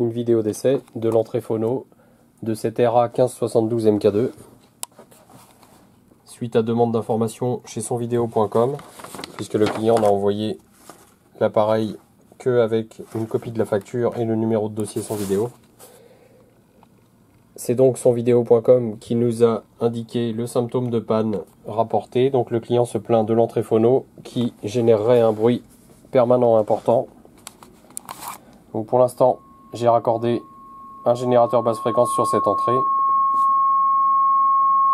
une vidéo d'essai de l'entrée phono de cette RA 1572 MK2 suite à demande d'information chez sonvideo.com, puisque le client n'a envoyé l'appareil qu'avec une copie de la facture et le numéro de dossier Son Vidéo. C'est donc sonvideo.com qui nous a indiqué le symptôme de panne rapporté. Donc le client se plaint de l'entrée phono qui générerait un bruit permanent important. Donc pour l'instant, j'ai raccordé un générateur basse fréquence sur cette entrée.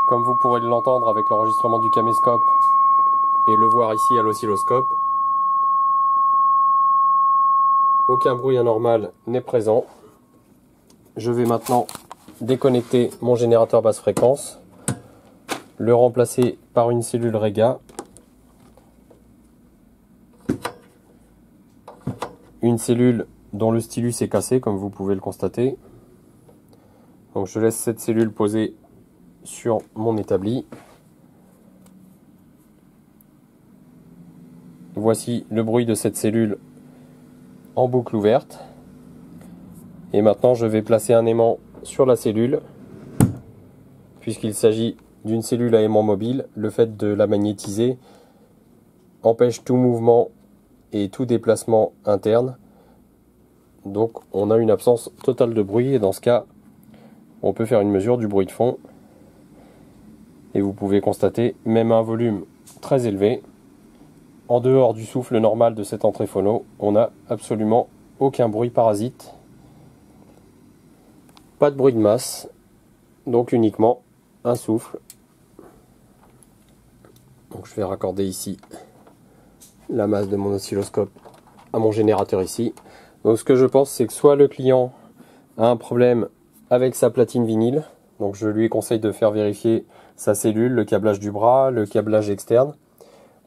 Comme vous pourrez l'entendre avec l'enregistrement du caméscope et le voir ici à l'oscilloscope, aucun bruit anormal n'est présent. Je vais maintenant déconnecter mon générateur basse fréquence, le remplacer par une cellule Rega, une cellule dont le stylus est cassé comme vous pouvez le constater. Donc je laisse cette cellule posée sur mon établi. Voici le bruit de cette cellule en boucle ouverte. Et maintenant je vais placer un aimant sur la cellule, puisqu'il s'agit d'une cellule à aimant mobile. Le fait de la magnétiser empêche tout mouvement et tout déplacement interne. Donc on a une absence totale de bruit, et dans ce cas on peut faire une mesure du bruit de fond. Et vous pouvez constater même un volume très élevé. En dehors du souffle normal de cette entrée phono, on n'a absolument aucun bruit parasite. Pas de bruit de masse, donc uniquement un souffle. Donc je vais raccorder ici la masse de mon oscilloscope à mon générateur ici. Donc ce que je pense, c'est que soit le client a un problème avec sa platine vinyle, donc je lui conseille de faire vérifier sa cellule, le câblage du bras, le câblage externe,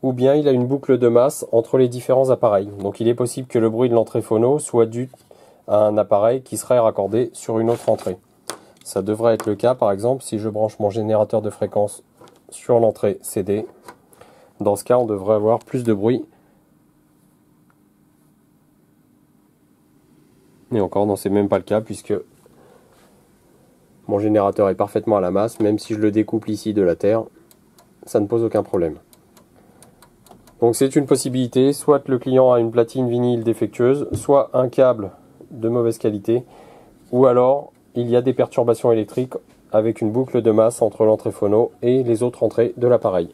ou bien il a une boucle de masse entre les différents appareils. Donc il est possible que le bruit de l'entrée phono soit dû à un appareil qui serait raccordé sur une autre entrée. Ça devrait être le cas par exemple si je branche mon générateur de fréquence sur l'entrée CD. Dans ce cas, on devrait avoir plus de bruit. Et encore, non, c'est même pas le cas puisque mon générateur est parfaitement à la masse. Même si je le découple ici de la terre, ça ne pose aucun problème. Donc c'est une possibilité, soit le client a une platine vinyle défectueuse, soit un câble de mauvaise qualité, ou alors il y a des perturbations électriques avec une boucle de masse entre l'entrée phono et les autres entrées de l'appareil.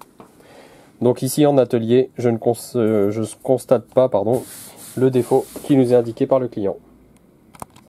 Donc ici en atelier, je ne constate pas le défaut qui nous est indiqué par le client.